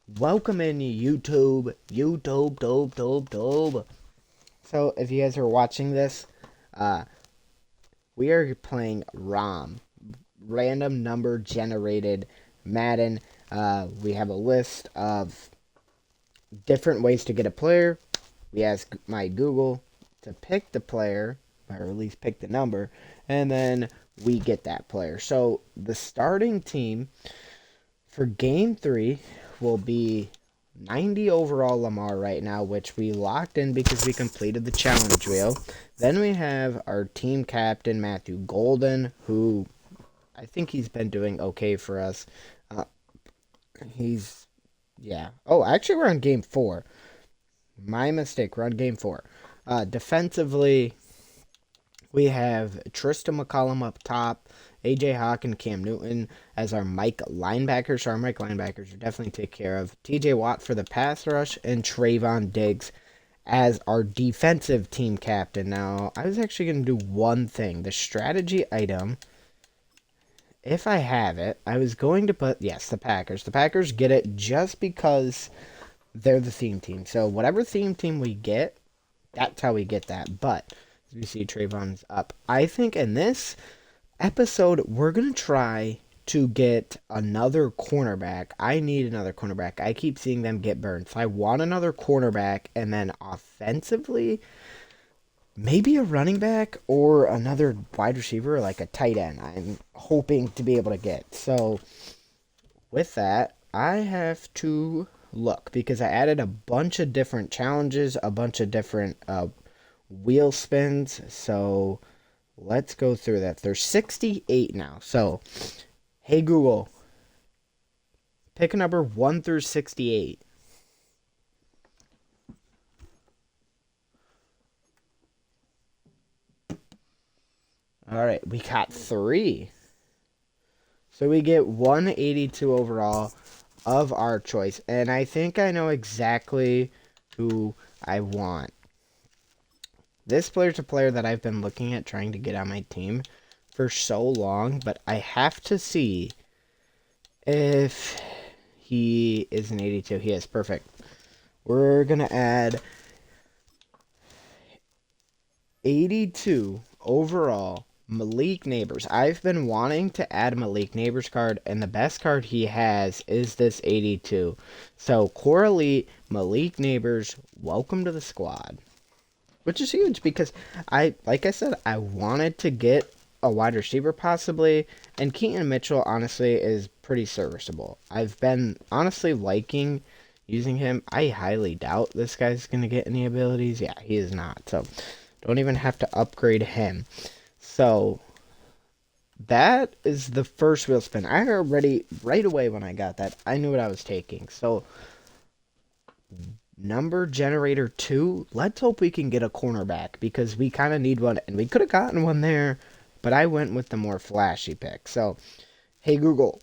Welcome in YouTube. So if you guys are watching this, uh, we are playing random number generated Madden. We have a list of different ways to get a player. We ask my Google to pick the player, or at least pick the number, and then we get that player. So the starting team for game 3 will be 90 overall Lamar right now, which we locked in because we completed the challenge wheel. Then we have our team captain, Matthew Golden, who I think he's been doing okay for us. Uh, he's, yeah. Oh, actually, we're on game 4. My mistake. We're on game 4. Defensively, we have Tristan McCollum up top, AJ Hawk and Cam Newton as our Mike linebackers. So our Mike linebackers are definitely take care of. TJ Watt for the pass rush and Trayvon Diggs as our defensive team captain. Now, I was actually going to do one thing. The strategy item, if I have it, I was going to put, yes, the Packers. The Packers get it just because they're the theme team. So whatever theme team we get, that's how we get that. But as we see, Trayvon's up. I think in this episode, we're going to try to get another cornerback. I need another cornerback. I keep seeing them get burned. So I want another cornerback, and then offensively, maybe a running back or another wide receiver, like a tight end. I'm hoping to be able to get. So with that, I have to look because I added a bunch of different challenges, a bunch of different wheel spins. So let's go through that. There's 68 now. So, hey Google, pick a number 1 through 68. All right, we got 3. So we get 182 overall of our choice. And I think I know exactly who I want. This player's a player that I've been looking at trying to get on my team for so long, but I have to see if he is an 82. He is perfect. We're going to add 82 overall Malik Neighbors. I've been wanting to add Malik Neighbors card, and the best card he has is this 82. So, Coralie Malik Neighbors, welcome to the squad. Which is huge because like I said, I wanted to get a wide receiver possibly, and Keaton Mitchell honestly is pretty serviceable. I've been honestly liking using him. I highly doubt this guy's going to get any abilities. Yeah, he is not. So, don't even have to upgrade him. So, that is the first wheel spin. I already, right away when I got that, I knew what I was taking. So, number generator 2, let's hope we can get a cornerback because we kind of need one. And we could have gotten one there, but I went with the more flashy pick. So, hey Google,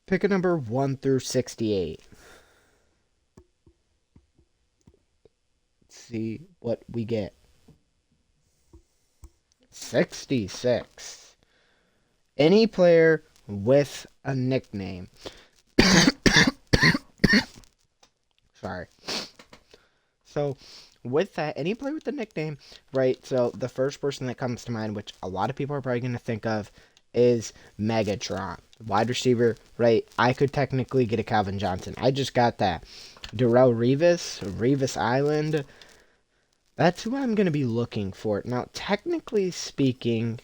pick a number 1 through 68. Let's see what we get. 66. Any player with a nickname. Sorry. So, with that, any player with a nickname, right? So, the first person that comes to mind, which a lot of people are probably going to think of, is Megatron. Wide receiver, right? I could technically get a Calvin Johnson. I just got that. Darrell Revis Island. That's who I'm going to be looking for. Now, technically speaking,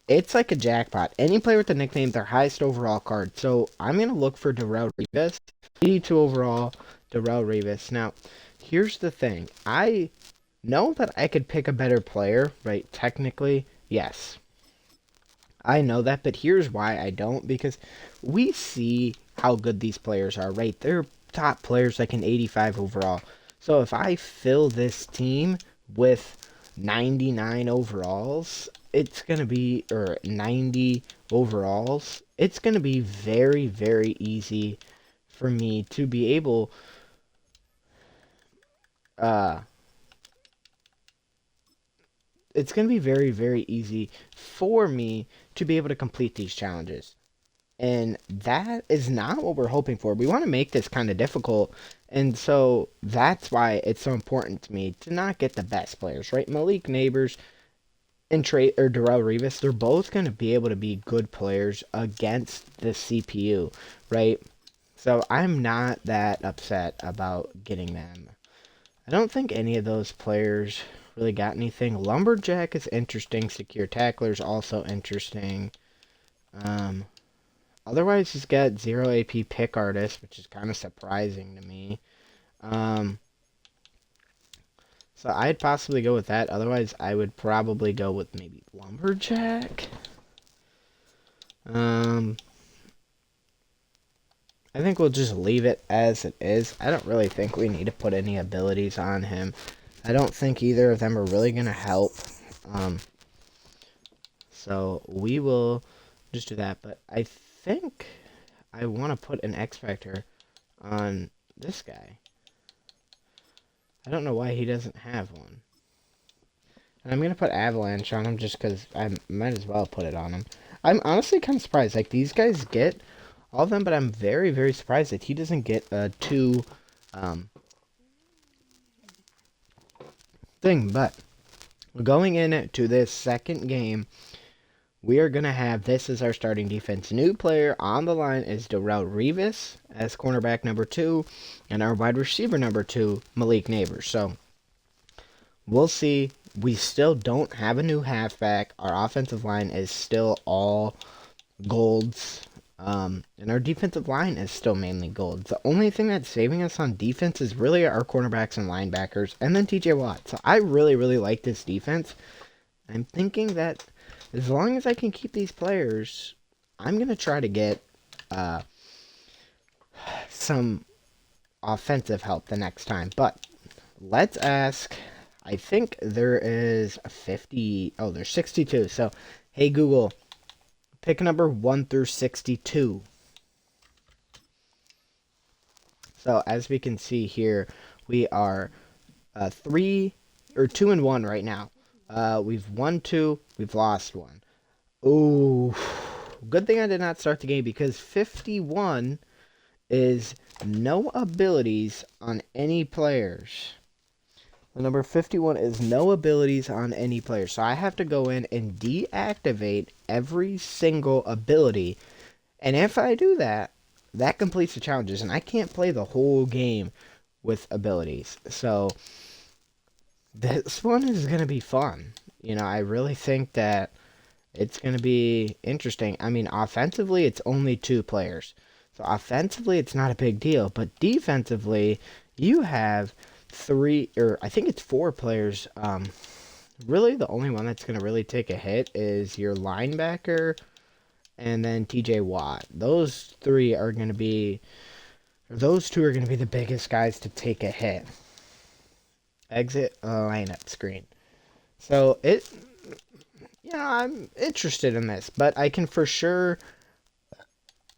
it's like a jackpot. Any player with the nickname, their highest overall card. So I'm going to look for Darrell Revis. 82 overall, Darrell Revis. Now, here's the thing. I know that I could pick a better player, right? Technically, yes. I know that, but here's why I don't. Because we see how good these players are, right? They're top players like an 85 overall. So if I fill this team with 99 overalls, it's going to be, or 90 overalls, it's going to be very, very easy for me to be able, uh, it's going to be very, very easy for me to be able to complete these challenges. And that is not what we're hoping for. We want to make this kind of difficult. And so that's why it's so important to me to not get the best players, right? Malik Neighbors and Trey or Darrell Revis, they're both going to be able to be good players against the CPU, right? So I'm not that upset about getting them. I don't think any of those players really got anything. Lumberjack is interesting. Secure Tackler is also interesting. Um, Otherwise, he's got 0 AP Pick Artist, which is kind of surprising to me. Um, so I'd possibly go with that. Otherwise, I would probably go with maybe Lumberjack. I think we'll just leave it as it is. I don't really think we need to put any abilities on him. I don't think either of them are really going to help. So we will just do that. But I think I want to put an X Factor on this guy. I don't know why he doesn't have one. And I'm going to put Avalanche on him just because I might as well put it on him. I'm honestly kind of surprised. Like, these guys get all of them, but I'm very, very surprised that he doesn't get a 2 thing. But going into this second game, we are going to have this as our starting defense. New player on the line is Darrell Revis as cornerback number 2, and our wide receiver number 2, Malik Neighbors. So we'll see. We still don't have a new halfback. Our offensive line is still all golds. And our defensive line is still mainly gold. The only thing that's saving us on defense is really our cornerbacks and linebackers, and then TJ Watt. So I really, really like this defense. I'm thinking that as long as I can keep these players, I'm going to try to get some offensive help the next time. But let's ask. I think there is 50. Oh, there's 62. So, hey, Google, pick number 1 through 62. So, as we can see here, we are 2 and 1 right now. We've won 2, we've lost 1. Ooh, good thing I did not start the game because 51 is no abilities on any players. The number 51 is no abilities on any player. So I have to go in and deactivate every single ability. And if I do that, that completes the challenges. And I can't play the whole game with abilities. So this one is going to be fun. You know, I really think that it's going to be interesting. I mean, offensively, it's only 2 players. So offensively, it's not a big deal. But defensively, you have 3, or I think it's 4 players. Really, the only one that's going to really take a hit is your linebacker and then TJ Watt. Those 3 are going to be, or those 2 are going to be the biggest guys to take a hit. Exit lineup screen. So I'm interested in this, but I can for sure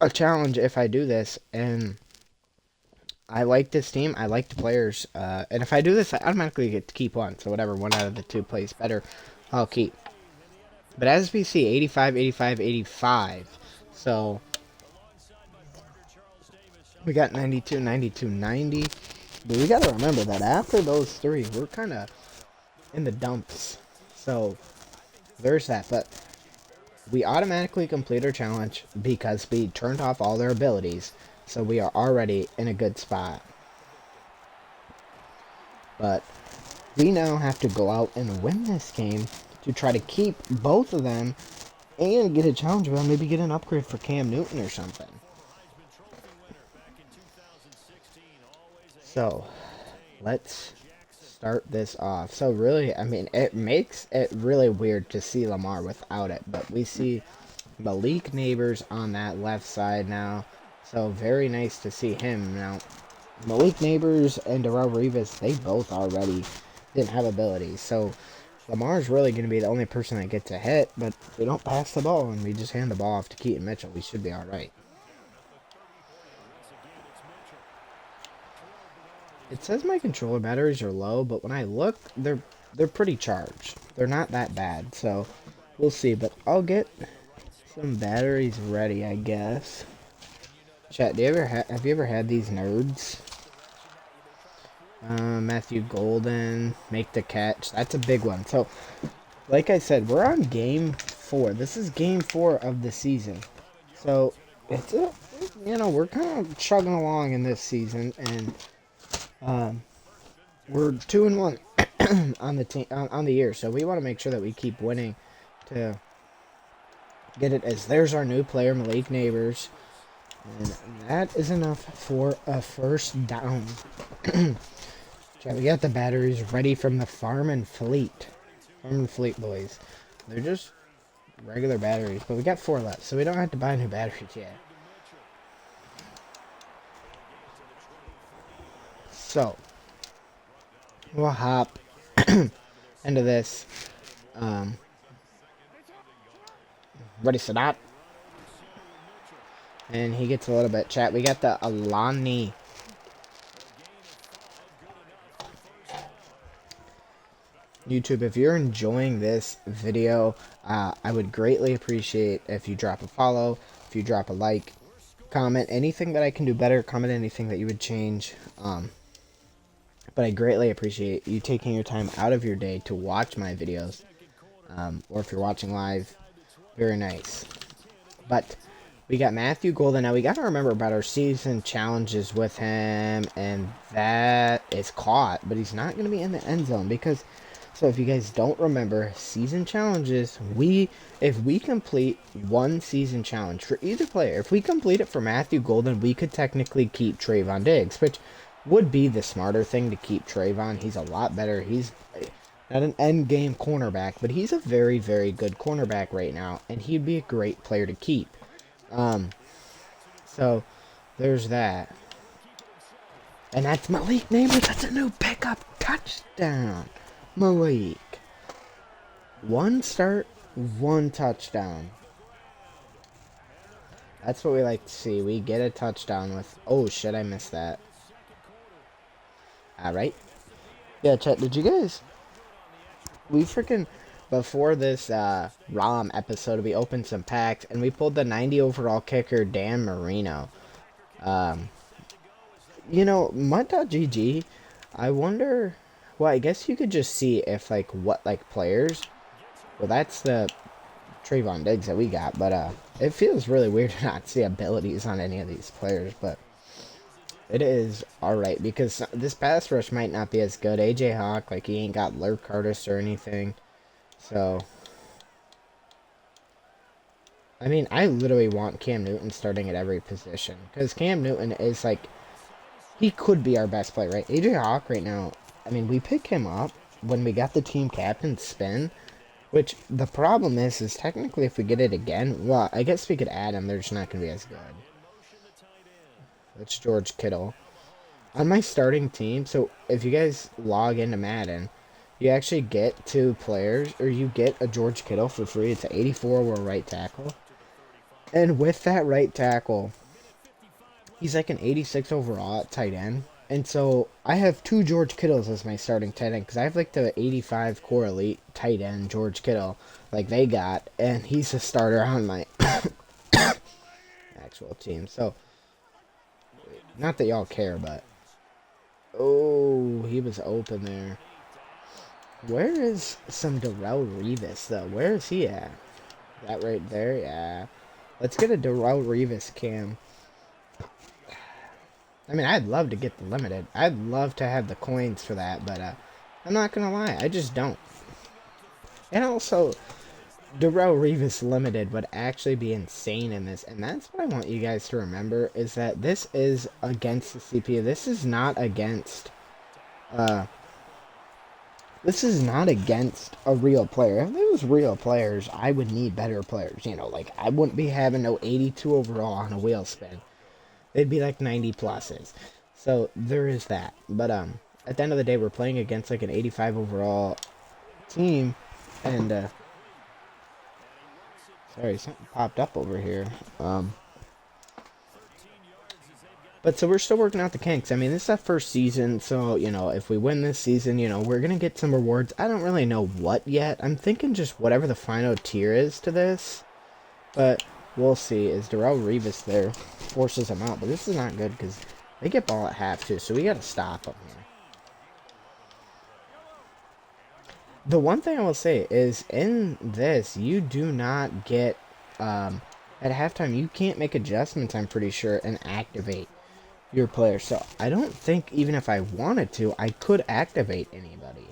a challenge if I do this, and I like this team. I like the players. And if I do this, I automatically get to keep 1. So whatever, 1 out of the 2 plays better, I'll keep. But as we see, 85, 85, 85. So we got 92, 92, 90. But we got to remember that after those 3, we're kind of in the dumps. So there's that. But we automatically complete our challenge because we turned off all their abilities. So we are already in a good spot. But we now have to go out and win this game to try to keep both of them and get a challenge about maybe get an upgrade for Cam Newton or something. So let's start this off. So really, I mean, it makes it really weird to see Lamar without it. But we see Malik Neighbors on that left side now. So very nice to see him. Now, Malik Neighbors and Darrell Revis, they both already didn't have abilities. So Lamar's really going to be the only person that gets a hit. But if we don't pass the ball and we just hand the ball off to Keaton Mitchell, we should be all right. It says my controller batteries are low, but when I look, they're pretty charged. They're not that bad, so we'll see. But I'll get some batteries ready, I guess. Chat, have you ever had these nerds? Matthew Golden, make the catch. That's a big one. So, like I said, we're on game 4. This is game 4 of the season. So, we're kind of chugging along in this season, and we're 2-1 on the team on the year. So we want to make sure that we keep winning to get it. As there's our new player, Malik Neighbors, and that is enough for a first down. We got the batteries ready from the Farm and Fleet. Farm and Fleet boys. They're just regular batteries, but we got 4 left, so we don't have to buy new batteries yet. So, we'll hop into this. Ready, Sadat. And he gets a little bit. Chat, we got the Alani. YouTube, if you're enjoying this video, I would greatly appreciate if you drop a follow, if you drop a like, comment anything that I can do better, comment anything that you would change. But I greatly appreciate you taking your time out of your day to watch my videos. Or if you're watching live, very nice. But we got Matthew Golden. Now we got to remember about our season challenges with him, and that is caught, but he's not going to be in the end zone because. So if you guys don't remember, season challenges, if we complete one season challenge for either player, if we complete it for Matthew Golden, we could technically keep Trayvon Diggs, which would be the smarter thing to keep Trayvon. He's a lot better. He's not an end game cornerback, but he's a very, very good cornerback right now, and he'd be a great player to keep. So there's that. And that's Malik Neighbors. That's a new pickup touchdown. Malik. 1 start, 1 touchdown. That's what we like to see. We get a touchdown with... Oh, shit, I missed that. Alright. Yeah, chat, did you guys... We freaking... Before this ROM episode, we opened some packs, and we pulled the 90 overall kicker, Dan Marino. Mud.gg, I wonder... Well, I guess you could just see if, players... Well, that's the Trayvon Diggs that we got, but, it feels really weird to not see abilities on any of these players, but it is alright, because this pass rush might not be as good. AJ Hawk, he ain't got lurk artist or anything, so... I mean, I literally want Cam Newton starting at every position, because Cam Newton is, he could be our best player, right? AJ Hawk right now... I mean, we pick him up when we got the team captain spin, which the problem is technically if we get it again, well, I guess we could add him. They're just not going to be as good. That's George Kittle. On my starting team, so if you guys log into Madden, you actually get 2 players, or you get a George Kittle for free. It's an 84 over right tackle. And with that right tackle, he's like an 86 overall at tight end. And so I have 2 George Kittles as my starting tight end because I have the 85 core elite tight end George Kittle they got, and he's a starter on my actual team. So not that y'all care, but oh, he was open there. Where is some Darrelle Revis though? Where is he at? That right there, yeah. Let's get a Darrelle Revis cam. I mean, I'd love to get the limited. I'd love to have the coins for that, but I'm not going to lie. I just don't. And also, Darrelle Revis limited would actually be insane in this. And that's what I want you guys to remember, is that this is against the CPU. This is not against... this is not against a real player. If it was real players, I would need better players. I wouldn't be having no 82 overall on a wheel spin. It'd be 90 pluses. So there is that. But at the end of the day, we're playing against an 85 overall team, and sorry, something popped up over here. But so we're still working out the kinks. I mean, this is our first season, so if we win this season, we're gonna get some rewards. I don't really know what yet. I'm thinking just whatever the final tier is to this. But we'll see. Is Darrell Revis there? Forces him out. But this is not good because they get ball at half too. So we got to stop them here. The one thing I will say is in this, you do not get, at halftime, you can't make adjustments, I'm pretty sure, and activate your player. So I don't think even if I wanted to, I could activate anybody.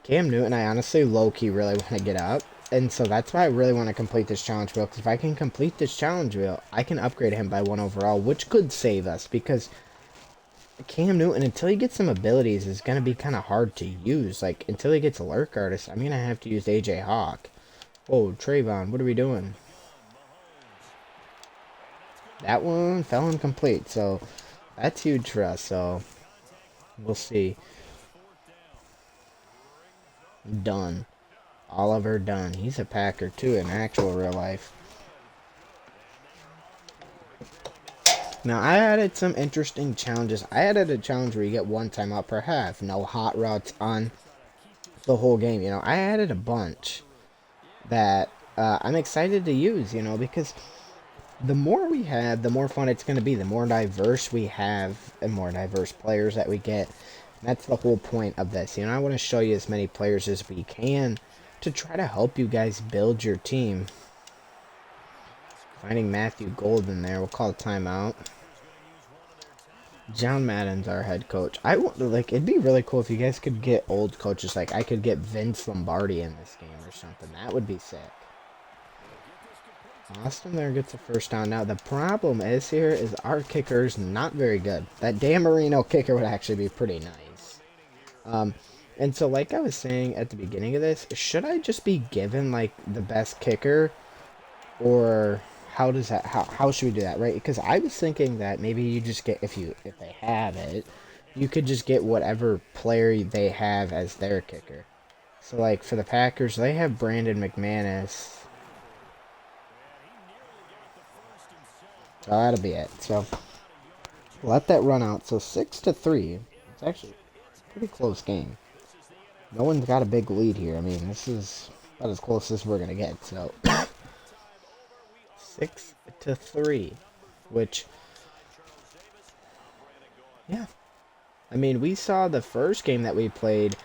Cam Newton, I honestly low-key really want to get up. And so that's why I really want to complete this challenge wheel. Because if I can complete this challenge wheel, I can upgrade him by 1 overall, which could save us. Because Cam Newton, until he gets some abilities, is going to be kind of hard to use. Like, until he gets a lurk artist, I'm going to have to use AJ Hawk. Oh, Trayvon, what are we doing? That one fell incomplete, so that's huge for us. So we'll see. Dunn. Oliver Dunn. He's a Packer, too, in actual real life. Now, I added some interesting challenges. I added a challenge where you get 1 timeout per half. No hot routes on the whole game. You know, I added a bunch that I'm excited to use, you know, because the more we have, the more fun it's going to be. The more diverse we have and more diverse players that we get. And that's the whole point of this. You know, I want to show you as many players as we can to try to help you guys build your team. Finding Matthew Golden there. We'll call a timeout. John Madden's our head coach. I want, like, it'd be really cool if you guys could get old coaches. Like, I could get Vince Lombardi in this game or something. That would be sick. Austin there gets a first down. Now, the problem is here is our kicker's not very good. That Dan Marino kicker would actually be pretty nice. And so, like I was saying at the beginning of this, should I just be given, like, the best kicker? Or how does that, how should we do that, right? Because I was thinking that maybe you just get, if they have it, you could just get whatever player they have as their kicker. So, like, for the Packers, they have Brandon McManus. So that'll be it. So let that run out. So 6-3. It's actually a pretty close game. No one's got a big lead here. I mean, this is about as close as we're gonna get. So 6-3, which, yeah. I mean, we saw the first game that we played.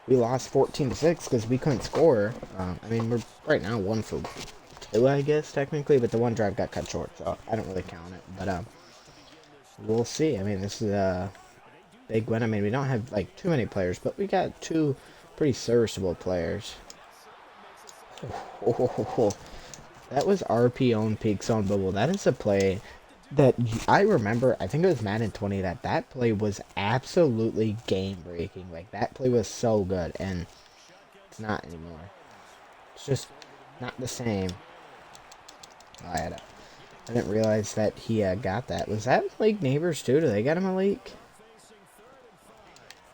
We lost 14-6 because we couldn't score. I mean, we're right now 1 for 2, I guess, technically, but the one drive got cut short, so I don't really count it. But we'll see. I mean, this is a big win. I mean, we don't have, like, too many players, but we got 2 pretty serviceable players. That was RPO and peak zone bubble. That is a play that I remember. I think it was Madden 20 that play was absolutely game-breaking. Like, that play was so good, and it's not anymore. It's just not the same. I didn't realize that he got that. Was that League Neighbors too? Do they got him a leak?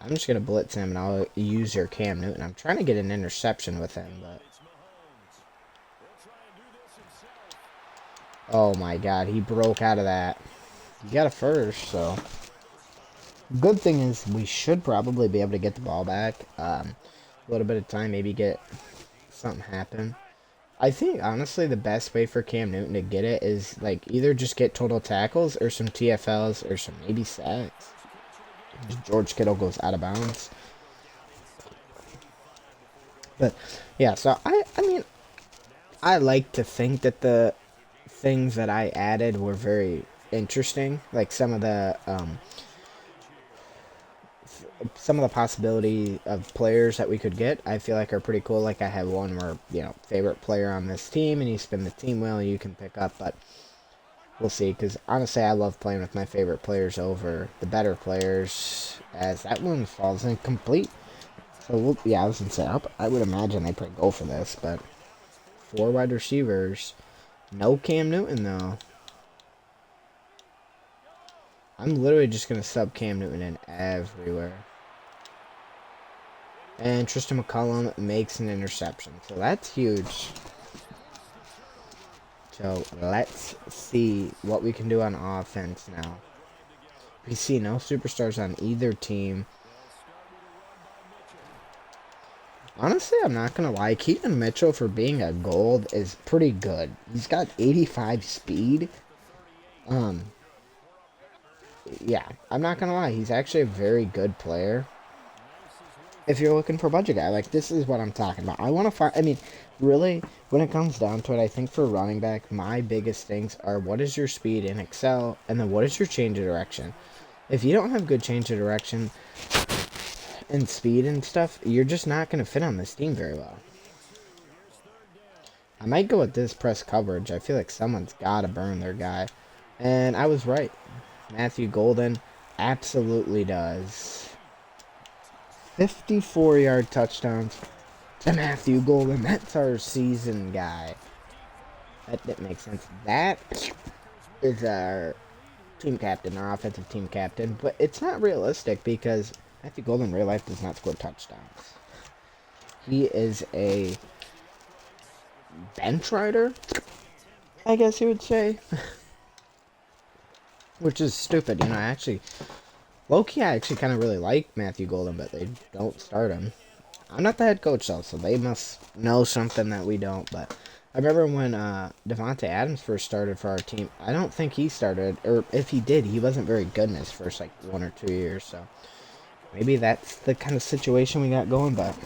I'm just gonna blitz him and I'll use your Cam Newton. I'm trying to get an interception with him, but oh my God, he broke out of that. He got a first, so good thing is we should probably be able to get the ball back. A little bit of time, maybe get something happen. I think, honestly, the best way for Cam Newton to get it is, like, either just get total tackles or some TFLs or some maybe sacks. George Kittle goes out of bounds. But, yeah, so, I mean, I like to think that the things that I added were very interesting. Like, some of the possibility of players that we could get, I feel like are pretty cool. Like I have one where, you know, favorite player on this team, and you spin the team wheel and you can pick up, but we'll see, because honestly I love playing with my favorite players over the better players, as that one falls incomplete. So yeah, I was gonna say, I would imagine they probably go for this, but 4 wide receivers, no Cam Newton though. I'm literally just gonna sub Cam Newton in everywhere. And Tristan McCullum makes an interception. So that's huge. So let's see what we can do on offense now. We see no superstars on either team. Honestly, I'm not gonna lie. Keaton Mitchell, for being a gold, is pretty good. He's got 85 speed. Um, yeah, I'm not gonna lie. He's actually a very good player. If you're looking for a budget guy, like, this is what I'm talking about. I want to find. I mean, really, when it comes down to it, I think for running back, my biggest things are what is your speed in Excel, and then what is your change of direction. If you don't have good change of direction and speed and stuff, you're just not gonna fit on this team very well. I might go with this press coverage. I feel like someone's got to burn their guy. And I was right. Matthew Golden absolutely does. 54-yard touchdowns to Matthew Golden. That's our season guy. That makes sense. That is our team captain, our offensive team captain. But it's not realistic because Matthew Golden in real life does not score touchdowns. He is a bench rider, I guess you would say. Which is stupid, you know. Low-key, I actually kind of really like Matthew Golden, but they don't start him. I'm not the head coach, though, so they must know something that we don't. But I remember when Devontae Adams first started for our team, I don't think he started, or if he did, he wasn't very good in his first, 1 or 2 years. So maybe that's the kind of situation we got going, but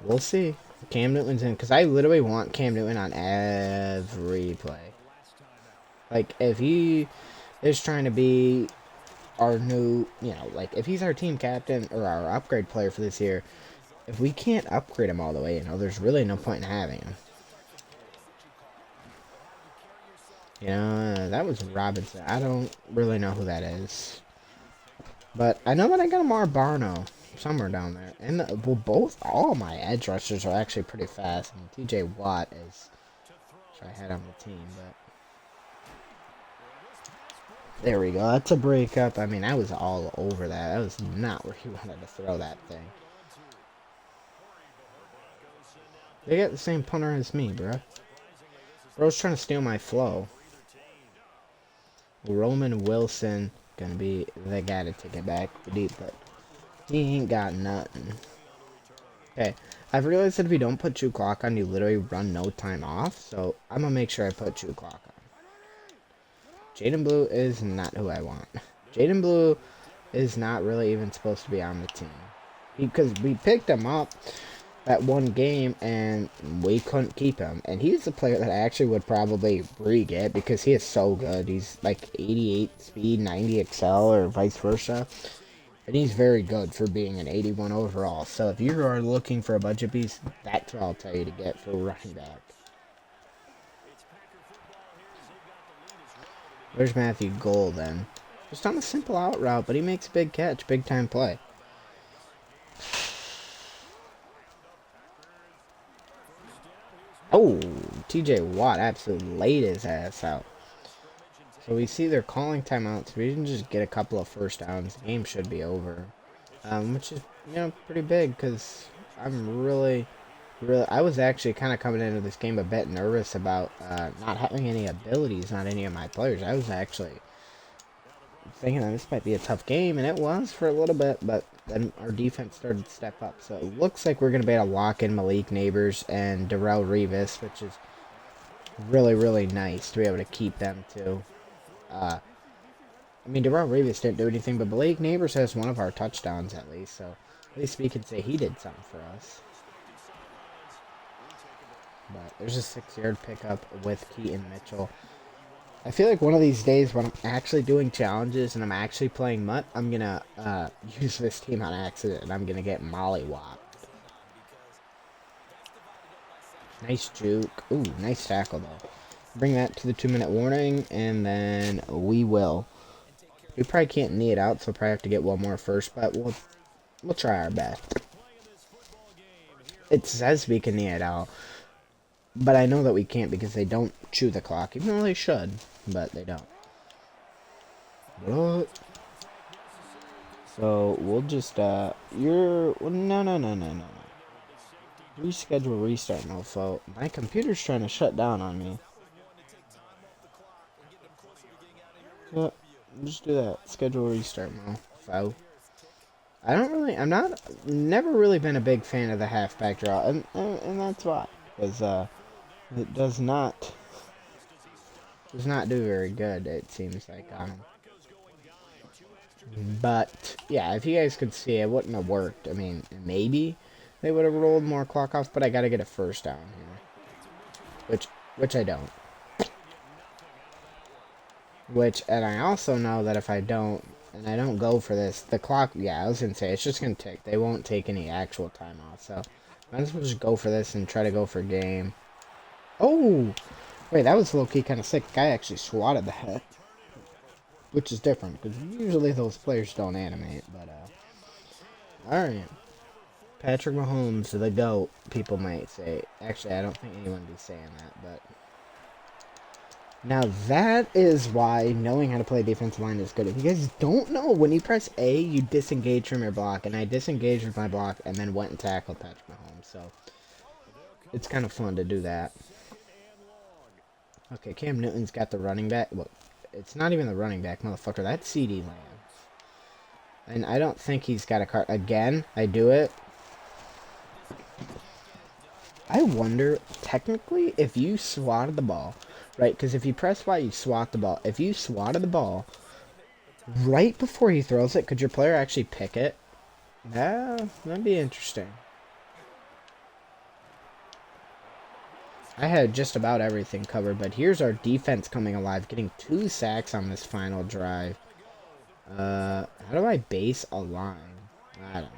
we'll see. Cam Newton's in, because I literally want Cam Newton on every play. Like, if he is trying to be our new, if he's our team captain or our upgrade player for this year, if we can't upgrade him all the way, there's really no point in having him. That was Robinson. I don't really know who that is. But I know that I got Amar Barno somewhere down there. And, all my edge rushers are actually pretty fast. And TJ Watt is, which I had on the team, but there we go. That's a breakup. I mean, I was all over that. That was not where he wanted to throw that thing. They got the same punter as me, bro. Bro's trying to steal my flow. Roman Wilson gonna be the guy to take it back deep, but he ain't got nothing. Okay, I've realized that if you don't put true clock on, you literally run no time off. So I'm gonna make sure I put true clock on. Jaden Blue is not who I want. Jaden Blue is not really even supposed to be on the team. Because we picked him up that one game and we couldn't keep him. And he's the player that I actually would probably re-get because he is so good. He's like 88 speed, 90 excel, or vice versa. And he's very good for being an 81 overall. So if you are looking for a budget piece, that's what I'll tell you to get for running back. Where's Matthew Golden? Just on a simple out route, but he makes a big catch, big time play. Oh, TJ Watt absolutely laid his ass out. So we see they're calling timeouts. We can just get a couple of first downs. The game should be over. Which is, pretty big because I'm really, I was actually kind of coming into this game a bit nervous about not having any abilities on any of my players. I was actually thinking that this might be a tough game, and it was for a little bit, but then our defense started to step up. So it looks like we're going to be able to lock in Malik Neighbors and Darrell Revis, which is really, really nice to be able to keep them too. I mean, Darrell Revis didn't do anything, but Malik Neighbors has one of our touchdowns at least, so at least we can say he did something for us. But there's a 6-yard pickup with Keaton Mitchell. I feel like one of these days when I'm actually doing challenges and I'm actually playing Mutt, I'm going to use this team on accident and I'm going to get mollywopped. Nice juke. Ooh, nice tackle though. Bring that to the 2-minute warning and then we will. We probably can't knee it out, so we'll probably have to get one more first, but we'll try our best. It says we can knee it out, but I know that we can't because they don't chew the clock, even though they should, but they don't. What? So we'll just no. Reschedule restart, mofo. My computer's trying to shut down on me. Yeah, just do that. Schedule restart, mofo. never really been a big fan of the halfback draw, and that's why, because it does not do very good. It seems like but yeah, if you guys could see, it wouldn't have worked. I mean, maybe they would have rolled more clock offs, but I got to get a first down here, which I don't. And I also know that if I don't, and I don't go for this, the clock, yeah, I was going to say, it's just going to tick. They won't take any actual time off, so might as well just go for this and try to go for game. Oh! Wait, that was low-key kind of sick. The guy actually swatted the head, which is different, because usually those players don't animate, but, alright. Patrick Mahomes, the GOAT, people might say. Actually, I don't think anyone would be saying that, but... Now that is why knowing how to play defensive line is good. If you guys don't know, when you press A, you disengage from your block, and I disengaged with my block and then went and tackled Patrick Mahomes, so it's kind of fun to do that. Okay, Cam Newton's got the running back. Well, it's not even the running back, motherfucker. That's CD Lamb. And I don't think he's got a card. Again, I do it. I wonder, technically, if you swatted the ball, right? Because if you press Y, you swat the ball. If you swatted the ball right before he throws it, could your player actually pick it? Yeah, that'd be interesting. I had just about everything covered, but here's our defense coming alive, getting 2 sacks on this final drive. How do I base a line? I don't know.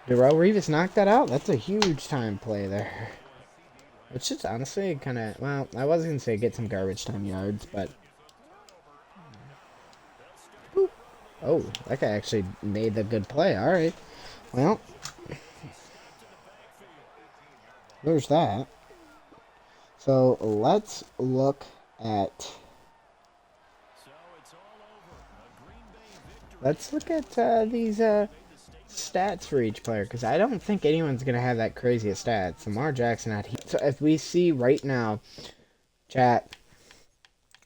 Darrell Revis knocked that out. That's a huge time play there. Which is honestly kind of, well, I was going to say get some garbage time yards, but... Boop. Oh, that guy actually made the good play. All right. Well, there's that. So let's look at... these stats for each player, because I don't think anyone's going to have that crazy of stats. Lamar Jackson not here. So if we see right now, chat,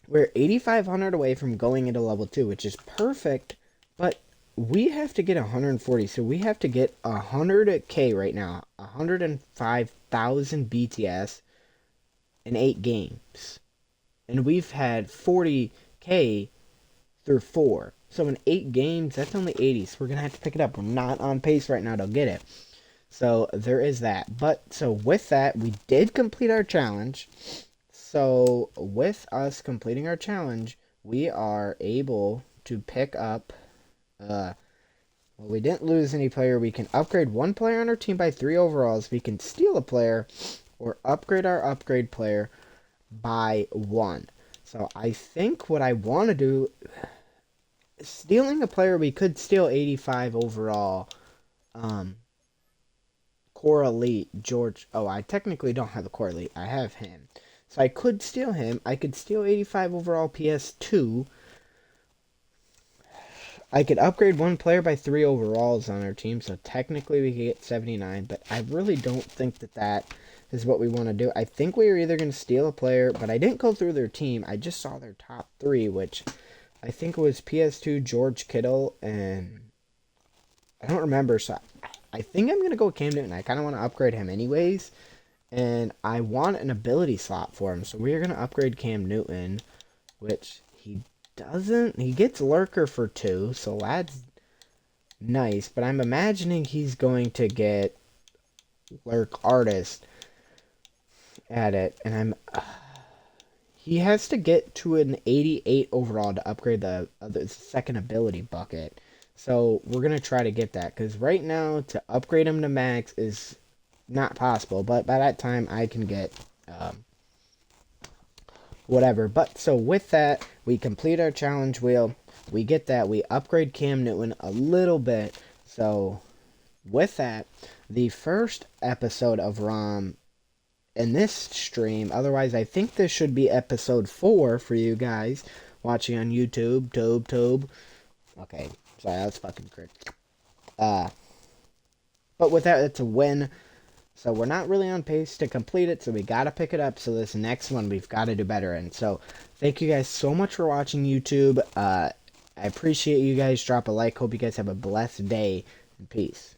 we're 8,500 away from going into level 2, which is perfect, but we have to get 140, so we have to get 100k right now, 105,000 BTS in 8 games. And we've had 40k through 4. So in 8 games, that's only 80. So we're going to have to pick it up. We're not on pace right now to get it. So there is that. But so with that, we did complete our challenge. So with us completing our challenge, we are able to pick up... well, we didn't lose any player. We can upgrade 1 player on our team by 3 overalls. We can steal a player or upgrade our upgrade player by 1. So I think what I want to do... Stealing a player, we could steal 85 overall. Core Elite, George. Oh, I technically don't have the Core Elite. I have him. So I could steal him. I could steal 85 overall PS2. I could upgrade 1 player by 3 overalls on our team. So technically we could get 79. But I really don't think that is what we want to do. I think we are either going to steal a player. But I didn't go through their team. I just saw their top 3, which... I think it was PS2, George Kittle, and I don't remember. So I think I'm going to go with Cam Newton. I kind of want to upgrade him anyways. And I want an ability slot for him. So we're going to upgrade Cam Newton, which he doesn't. He gets Lurker for 2, so that's nice. But I'm imagining he's going to get Lurk Artist at it. And I'm... he has to get to an 88 overall to upgrade the second ability bucket. So we're going to try to get that. Because right now, to upgrade him to max is not possible. But by that time, I can get whatever. But so with that, we complete our challenge wheel. We get that. We upgrade Cam Newton a little bit. So with that, the first episode of ROM... in this stream, otherwise I think this should be episode 4 for you guys watching on YouTube, Tobe. Okay, sorry, that was fucking crypt. But with that, it's a win. So we're not really on pace to complete it, so we got to pick it up. So this next one we've got to do better. And so thank you guys so much for watching YouTube. I appreciate you guys. Drop a like. Hope you guys have a blessed day. And peace.